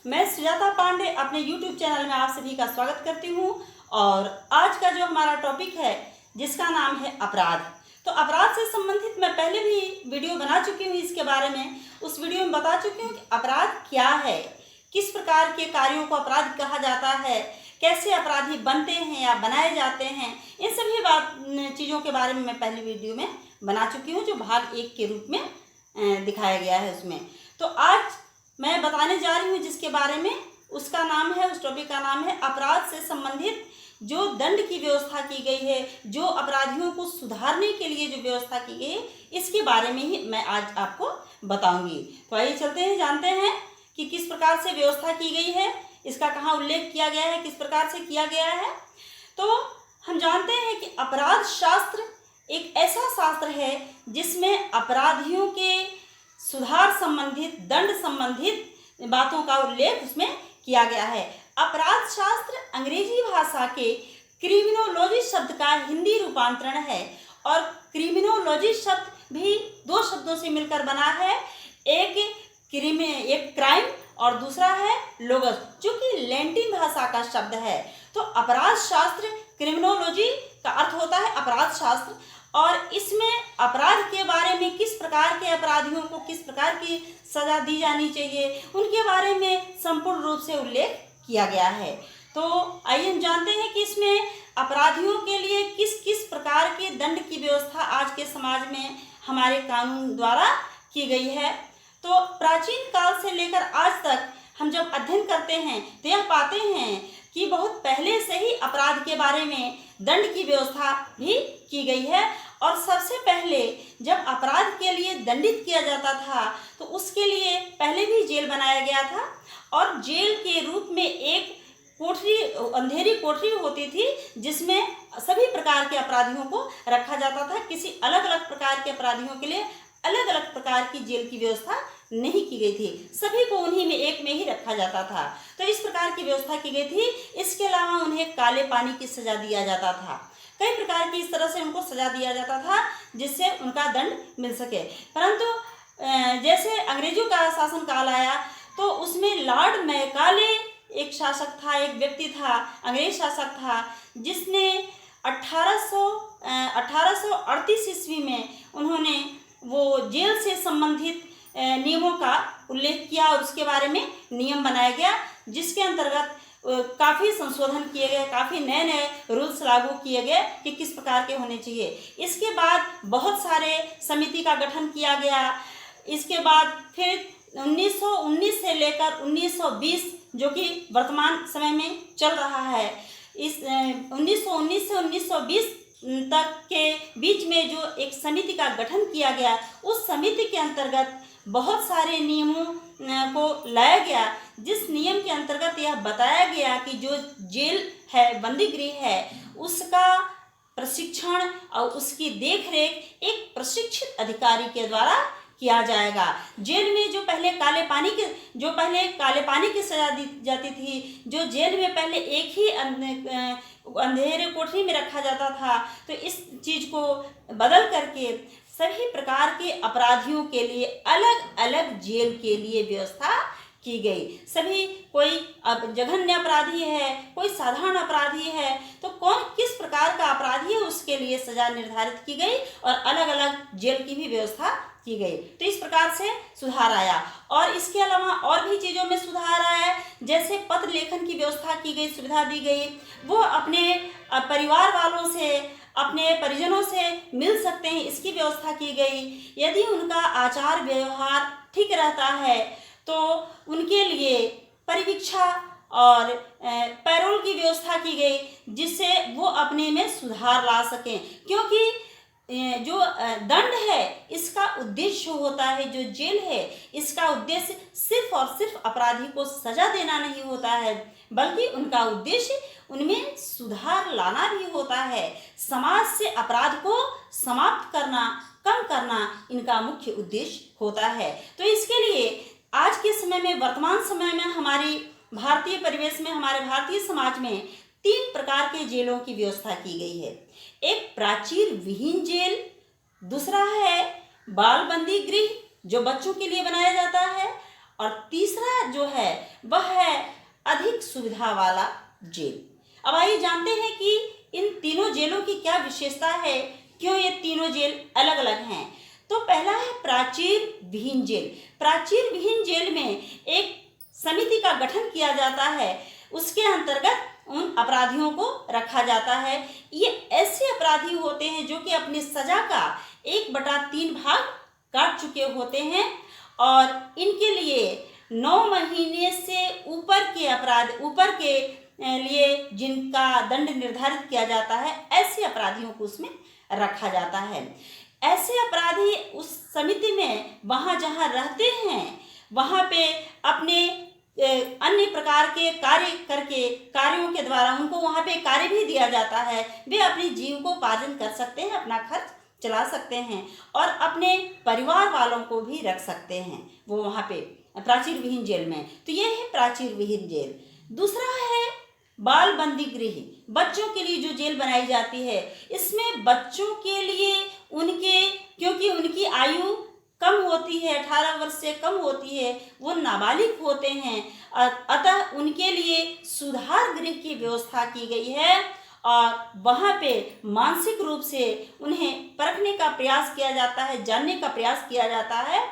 मैं सुजाता पांडे अपने YouTube channel में आप सभी का स्वागत करती हूँ। और आज का जो हमारा टॉपिक है जिसका नाम है अपराध। तो अपराध से संबंधित मैं पहले भी वीडियो बना चुकी हूँ इसके बारे में। उस वीडियो में बता चुकी हूँ कि अपराध क्या है, किस प्रकार के कार्यों को अपराध कहा जाता है, कैसे अपराधी बनते हैं या बनाए जाते हैं, इन सभी चीज़ों के बारे में मैं पहली वीडियो में बना चुकी हूँ जो भाग 1 के रूप में दिखाया गया है उसमें। तो आज मैं बताने जा रही हूँ जिसके बारे में, उसका नाम है, उस टॉपिक का नाम है अपराध से संबंधित जो दंड की व्यवस्था की गई है, जो अपराधियों को सुधारने के लिए जो व्यवस्था की गई है, इसके बारे में ही मैं आज आपको बताऊंगी। तो आइए चलते हैं, जानते हैं कि किस प्रकार से व्यवस्था की गई है, इसका कहाँ उल्लेख किया गया है, किस प्रकार से किया गया है। तो हम जानते हैं कि अपराध शास्त्र एक ऐसा शास्त्र है जिसमें अपराधियों के सुधार संबंधित, दंड संबंधित बातों का उल्लेख उसमें किया गया है। अपराध शास्त्र अंग्रेजी भाषा के क्रिमिनोलॉजी शब्द का हिंदी रूपांतरण है और क्रिमिनोलॉजी शब्द भी दो शब्दों से मिलकर बना है, एक क्राइम और दूसरा है लोगस, जो कि लैटिन भाषा का शब्द है। तो अपराध शास्त्र, क्रिमिनोलॉजी का अर्थ होता है अपराध शास्त्र, और इसमें अपराध के बारे में, किस प्रकार के अपराधियों को किस प्रकार की सजा दी जानी चाहिए, उनके बारे में संपूर्ण रूप से उल्लेख किया गया है। तो आइए हम जानते हैं कि इसमें अपराधियों के लिए किस किस प्रकार के दंड की व्यवस्था आज के समाज में हमारे कानून द्वारा की गई है। तो प्राचीन काल से लेकर आज तक हम जब अध्ययन करते हैं तो यह पाते हैं कि बहुत पहले से ही अपराध के बारे में दंड की व्यवस्था भी की गई है। और सबसे पहले जब अपराध के लिए दंडित किया जाता था तो उसके लिए पहले भी जेल बनाया गया था, और जेल के रूप में एक कोठरी, अंधेरी कोठरी होती थी जिसमें सभी प्रकार के अपराधियों को रखा जाता था। किसी अलग अलग प्रकार के अपराधियों के लिए अलग अलग प्रकार की जेल की व्यवस्था नहीं की गई थी, सभी को उन्हीं में एक में ही रखा जाता था। तो इस प्रकार की व्यवस्था की गई थी। इसके अलावा उन्हें काले पानी की सजा दिया जाता था, कई प्रकार की इस तरह से उनको सजा दिया जाता था जिससे उनका दंड मिल सके। परंतु जैसे अंग्रेजों का शासन काल आया तो उसमें लॉर्ड मैकाले एक शासक था, एक व्यक्ति था, अंग्रेज शासक था, जिसने 1838 ईस्वी में उन्होंने वो जेल से संबंधित नियमों का उल्लेख किया और उसके बारे में नियम बनाया गया, जिसके अंतर्गत काफ़ी संशोधन किए गए, काफ़ी नए नए रूल्स लागू किए गए कि किस प्रकार के होने चाहिए। इसके बाद बहुत सारे समिति का गठन किया गया। इसके बाद फिर 1919 से लेकर 1920 जो कि वर्तमान समय में चल रहा है, इस 1919 से 1920 तक के बीच में जो एक समिति का गठन किया गया, उस समिति के अंतर्गत बहुत सारे नियमों को लाया गया, जिस नियम के अंतर्गत यह बताया गया कि जो जेल है, बंदी गृह है, उसका प्रशिक्षण और उसकी देखरेख एक प्रशिक्षित अधिकारी के द्वारा किया जाएगा। जेल में जो पहले काले पानी की सजा दी जाती थी, जो जेल में पहले एक ही अंधेरे कोठरी में रखा जाता था, तो इस चीज को बदल करके सभी प्रकार के अपराधियों के लिए अलग अलग जेल के लिए व्यवस्था की गई। सभी, कोई अब जघन्य अपराधी है, कोई साधारण अपराधी है, तो कौन किस प्रकार का अपराधी है उसके लिए सजा निर्धारित की गई और अलग अलग जेल की भी व्यवस्था की गई। तो इस प्रकार से सुधार आया। और इसके अलावा और भी चीज़ों में सुधार आया है, जैसे पत्र लेखन की व्यवस्था की गई, सुविधा दी गई, वो अपने परिवार वालों से, अपने परिजनों से मिल सकते हैं, इसकी व्यवस्था की गई। यदि उनका आचार व्यवहार ठीक रहता है तो उनके लिए परिवीक्षा और पैरोल की व्यवस्था की गई, जिससे वो अपने में सुधार ला सकें। क्योंकि जो दंड है इसका उद्देश्य होता है, जो जेल है इसका उद्देश्य सिर्फ और सिर्फ अपराधी को सजा देना नहीं होता है, बल्कि उनका उद्देश्य उनमें सुधार लाना भी होता है। समाज से अपराध को समाप्त करना, कम करना इनका मुख्य उद्देश्य होता है। तो इसके लिए आज के समय में, वर्तमान समय में हमारी भारतीय परिवेश में, हमारे भारतीय समाज में 3 प्रकार के जेलों की व्यवस्था की गई है। एक प्राचीर विहीन जेल, दूसरा है बाल बंदी गृह जो बच्चों के लिए बनाया जाता है, और तीसरा जो है वह है अधिक सुविधा वाला जेल। अब आइए जानते हैं कि इन तीनों जेलों की क्या विशेषता है, क्यों ये तीनों जेल अलग अलग हैं। तो पहला है प्राचीर विहीन जेल। प्राचीर विहीन जेल में एक समिति का गठन किया जाता है, उसके अंतर्गत उन अपराधियों को रखा जाता है। ये ऐसे अपराधी होते हैं जो कि अपनी सजा का 1/3 भाग काट चुके होते हैं और इनके लिए 9 महीने से ऊपर के लिए जिनका दंड निर्धारित किया जाता है, ऐसे अपराधियों को उसमें रखा जाता है। ऐसे अपराधी उस समिति में वहाँ जहाँ रहते हैं वहाँ पे अपने अन्य प्रकार के कार्यों के द्वारा उनको वहाँ पे कार्य भी दिया जाता है। वे अपनी जीविकोपार्जन कर सकते हैं, अपना खर्च चला सकते हैं और अपने परिवार वालों को भी रख सकते हैं वो वहाँ पे प्राचीर विहीन जेल में। तो ये है प्राचीर विहीन जेल। दूसरा है बाल बंदी गृह, बच्चों के लिए जो जेल बनाई जाती है। इसमें बच्चों के लिए क्योंकि उनकी आयु कम होती है, 18 वर्ष से कम होती है, वो नाबालिग होते हैं, अतः उनके लिए सुधार गृह की व्यवस्था की गई है और वहाँ पे मानसिक रूप से उन्हें परखने का प्रयास किया जाता है, जानने का प्रयास किया जाता है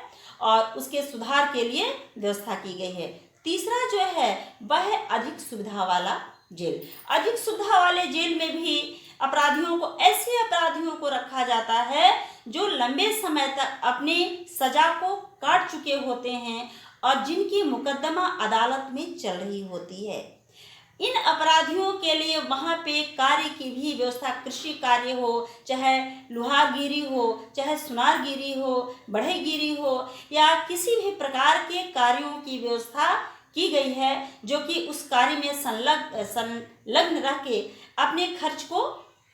और उसके सुधार के लिए व्यवस्था की गई है। तीसरा जो है वह है अधिक सुविधा वाला जेल। अधिक सुविधा वाले जेल में भी ऐसे अपराधियों को रखा जाता है जो लंबे समय तक अपनी सजा को काट चुके होते हैं और जिनकी मुकदमा अदालत में चल रही होती है। इन अपराधियों के लिए वहाँ पे कार्य की भी व्यवस्था, कृषि कार्य हो, चाहे लुहारगिरी हो, चाहे सुनारगिरी हो, बढ़ईगिरी हो या किसी भी प्रकार के कार्यों की व्यवस्था की गई है जो कि उस कार्य में संलग्न रह के अपने खर्च को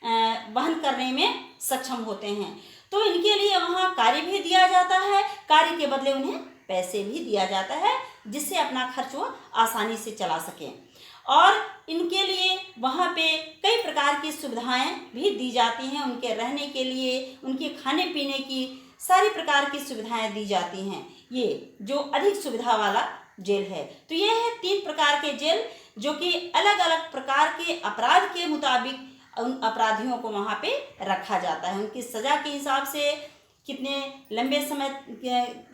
वहन करने में सक्षम होते हैं। तो इनके लिए वहाँ कार्य भी दिया जाता है, कार्य के बदले उन्हें पैसे भी दिया जाता है जिससे अपना खर्च वो आसानी से चला सकें। और इनके लिए वहाँ पे कई प्रकार की सुविधाएं भी दी जाती हैं, उनके रहने के लिए, उनके खाने पीने की सारी प्रकार की सुविधाएं दी जाती हैं। ये जो अधिक सुविधा वाला जेल है। तो ये है 3 प्रकार के जेल जो कि अलग अलग प्रकार के अपराध के मुताबिक उन अपराधियों को वहाँ पे रखा जाता है। उनकी सजा के हिसाब से कितने लंबे समय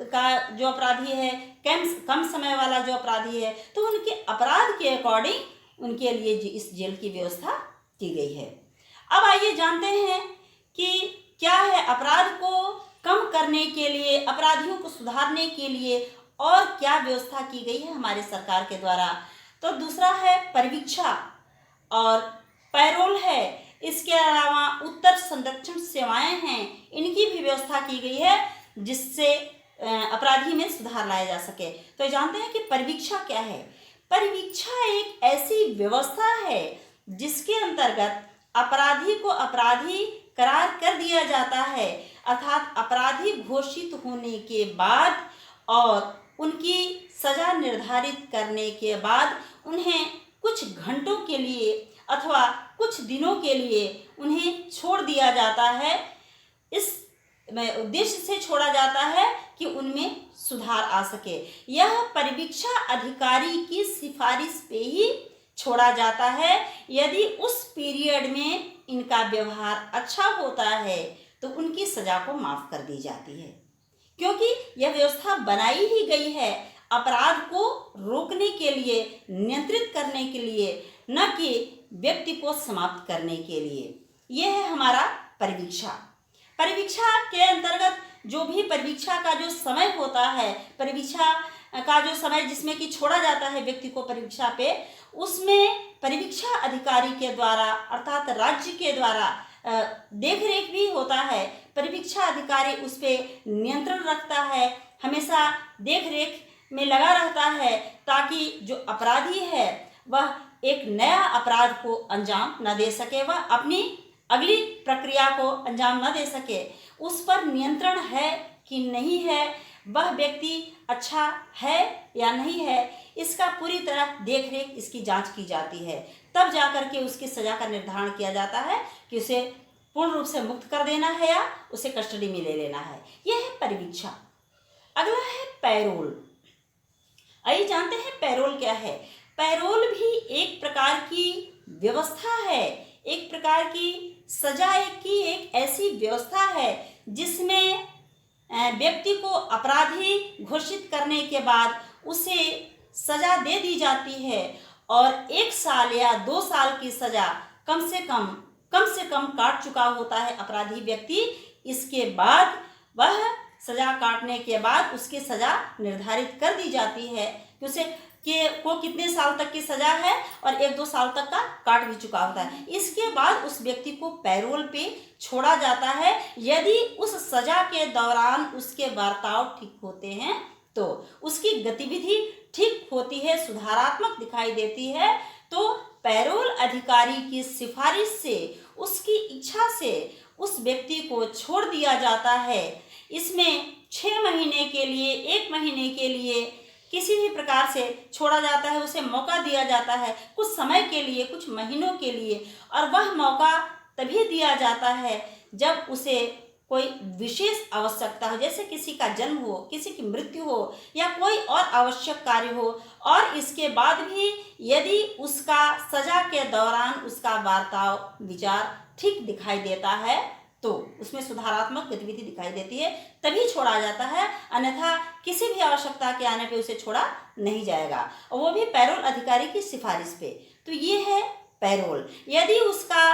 का जो अपराधी है, कम समय वाला जो अपराधी है, तो उनके अपराध के अकॉर्डिंग उनके लिए इस जेल की व्यवस्था की गई है। अब आइए जानते हैं कि क्या है अपराध को कम करने के लिए, अपराधियों को सुधारने के लिए और क्या व्यवस्था की गई है हमारे सरकार के द्वारा। तो दूसरा है परिवीक्षा और पैरोल है। इसके अलावा उत्तर संरक्षण सेवाएं हैं, इनकी भी व्यवस्था की गई है जिससे अपराधी में सुधार लाया जा सके। तो जानते हैं कि परिवीक्षा क्या है। परिवीक्षा एक ऐसी व्यवस्था है जिसके अंतर्गत अपराधी को अपराधी करार कर दिया जाता है, अर्थात अपराधी घोषित होने के बाद और उनकी सजा निर्धारित करने के बाद उन्हें कुछ घंटों के लिए अथवा कुछ दिनों के लिए उन्हें छोड़ दिया जाता है। इस उद्देश्य से छोड़ा जाता है कि उनमें सुधार आ सके। यह परिवीक्षा अधिकारी की सिफारिश पे ही छोड़ा जाता है। यदि उस पीरियड में इनका व्यवहार अच्छा होता है तो उनकी सजा को माफ कर दी जाती है, क्योंकि यह व्यवस्था बनाई ही गई है अपराध को रोकने के लिए, नियंत्रित करने के लिए, न कि व्यक्ति को समाप्त करने के लिए। यह है हमारा परिवीक्षा। परिवीक्षा के अंतर्गत जो भी परिवीक्षा का जो समय होता है, परिवीक्षा का जो समय जिसमें कि छोड़ा जाता है व्यक्ति को परिवीक्षा पे, उसमें परिवीक्षा अधिकारी के द्वारा अर्थात राज्य के द्वारा देख रेख भी होता है। परिवीक्षा अधिकारी उस पर नियंत्रण रखता है, हमेशा देख रेख में लगा रहता है ताकि जो अपराधी है वह एक नया अपराध को अंजाम न दे सके, वह अपनी अगली प्रक्रिया को अंजाम न दे सके। उस पर नियंत्रण है कि नहीं है, वह व्यक्ति अच्छा है या नहीं है, इसका पूरी तरह देख रेख इसकी जांच की जाती है। तब जाकर के उसकी सजा का निर्धारण किया जाता है कि उसे पूर्ण रूप से मुक्त कर देना है या उसे कस्टडी में ले लेना है। यह है परिवीक्षा। अगला है पैरोल। आइए जानते हैं पैरोल क्या है। पैरोल भी एक प्रकार की व्यवस्था है, एक प्रकार की सजा की एक ऐसी व्यवस्था है जिसमें व्यक्ति को अपराधी घोषित करने के बाद उसे सजा दे दी जाती है और 1 साल या 2 साल की सजा कम से कम काट चुका होता है अपराधी व्यक्ति। इसके बाद वह सजा काटने के बाद उसकी सजा निर्धारित कर दी जाती है कि उसे को कितने साल तक की सजा है और 1-2 साल तक का काट भी चुका होता है। इसके बाद उस व्यक्ति को पैरोल पे छोड़ा जाता है यदि उस सजा के दौरान उसके बर्ताव ठीक होते हैं, तो उसकी गतिविधि ठीक होती है, सुधारात्मक दिखाई देती है, तो पैरोल अधिकारी की सिफारिश से, उसकी इच्छा से उस व्यक्ति को छोड़ दिया जाता है। इसमें 6 महीने के लिए, 1 महीने के लिए किसी भी प्रकार से छोड़ा जाता है, उसे मौका दिया जाता है कुछ समय के लिए, कुछ महीनों के लिए, और वह मौका तभी दिया जाता है जब उसे कोई विशेष आवश्यकता हो, जैसे किसी का जन्म हो, किसी की मृत्यु हो या कोई और आवश्यक कार्य हो, और इसके बाद भी यदि उसका सजा के दौरान उसका बर्ताव विचार ठीक दिखाई देता है, तो उसमें सुधारात्मक गतिविधि दिखाई देती है, तभी छोड़ा जाता है, अन्यथा किसी भी आवश्यकता के आने पे उसे छोड़ा नहीं जाएगा, और वो भी पैरोल अधिकारी की सिफारिश पे। तो ये है पैरोल। यदि उसका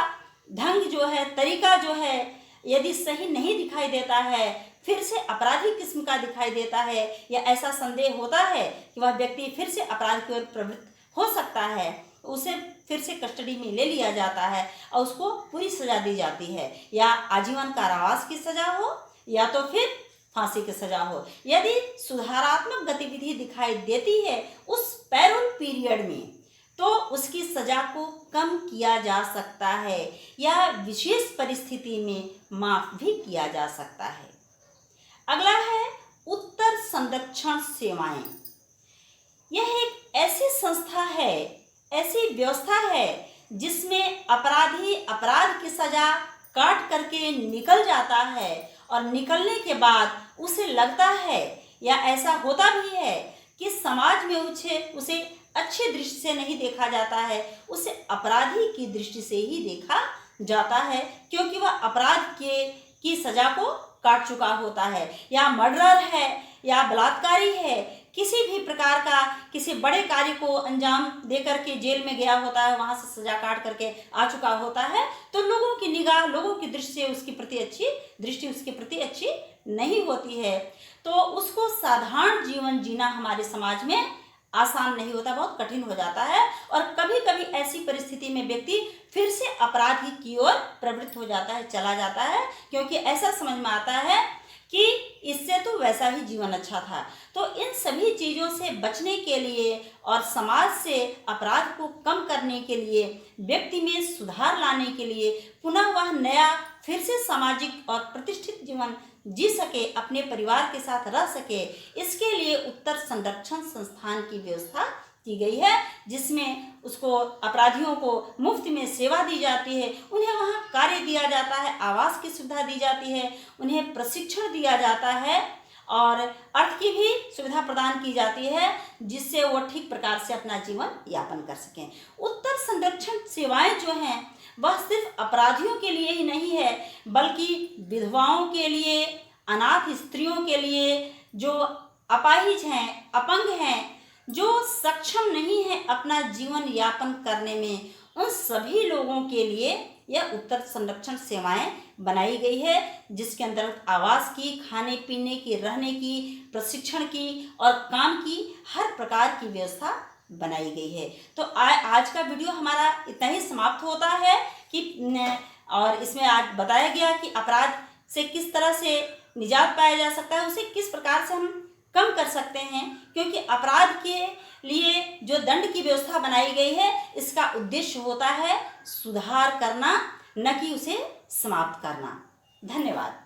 ढंग जो है, तरीका जो है, यदि सही नहीं दिखाई देता है, फिर से अपराधी किस्म का दिखाई देता है, या ऐसा संदेह होता है कि वह व्यक्ति फिर से अपराध की ओर प्रवृत्त हो सकता है, उसे फिर से कस्टडी में ले लिया जाता है और उसको पूरी सजा दी जाती है, या आजीवन कारावास की सजा हो या तो फिर फांसी की सजा हो। यदि सुधारात्मक गतिविधि दिखाई देती है उस पैरोल पीरियड में, तो उसकी सजा को कम किया जा सकता है या विशेष परिस्थिति में माफ भी किया जा सकता है। अगला है उत्तर संरक्षण सेवाएं। यह एक ऐसी संस्था है, ऐसी व्यवस्था है जिसमें अपराधी अपराध की सजा काट करके निकल जाता है, और निकलने के बाद उसे लगता है या ऐसा होता भी है कि समाज में उसे अच्छी दृष्टि से नहीं देखा जाता है, उसे अपराधी की दृष्टि से ही देखा जाता है, क्योंकि वह अपराध की सजा को काट चुका होता है, या मर्डरर है या बलात्कारी है, किसी भी प्रकार का किसी बड़े कार्य को अंजाम दे करके जेल में गया होता है, वहाँ से सजा काट करके आ चुका होता है, तो लोगों की निगाह, लोगों की दृष्टि से उसके प्रति अच्छी नहीं होती है, तो उसको साधारण जीवन जीना हमारे समाज में आसान नहीं होता, बहुत कठिन हो जाता है, और कभी कभी ऐसी परिस्थिति में व्यक्ति फिर से अपराध की ओर प्रवृत्त हो जाता है, चला जाता है, क्योंकि ऐसा समझ में आता है कि इससे तो वैसा ही जीवन अच्छा था। तो इन सभी चीज़ों से बचने के लिए और समाज से अपराध को कम करने के लिए, व्यक्ति में सुधार लाने के लिए, पुनः वह नया फिर से सामाजिक और प्रतिष्ठित जीवन जी सके, अपने परिवार के साथ रह सके, इसके लिए उत्तर संरक्षण संस्थान की व्यवस्था की गई है, जिसमें उसको अपराधियों को मुफ्त में सेवा दी जाती है, उन्हें वहाँ कार्य दिया जाता है, आवास की सुविधा दी जाती है, उन्हें प्रशिक्षण दिया जाता है, और अर्थ की भी सुविधा प्रदान की जाती है, जिससे वो ठीक प्रकार से अपना जीवन यापन कर सकें। उत्तर संरक्षण सेवाएं जो हैं वह सिर्फ अपराधियों के लिए ही नहीं है, बल्कि विधवाओं के लिए, अनाथ स्त्रियों के लिए, जो अपाहिज हैं, अपंग हैं, जो सक्षम नहीं है अपना जीवन यापन करने में, उन सभी लोगों के लिए यह उत्तर संरक्षण सेवाएं बनाई गई है, जिसके अंतर्गत आवास की, खाने पीने की, रहने की, प्रशिक्षण की और काम की हर प्रकार की व्यवस्था बनाई गई है। तो आज का वीडियो हमारा इतना ही समाप्त होता है और इसमें आज बताया गया कि अपराध से किस तरह से निजात पाया जा सकता है, उसे किस प्रकार से हम कम कर सकते हैं, क्योंकि अपराध के लिए जो दंड की व्यवस्था बनाई गई है, इसका उद्देश्य होता है सुधार करना, न कि उसे समाप्त करना। धन्यवाद।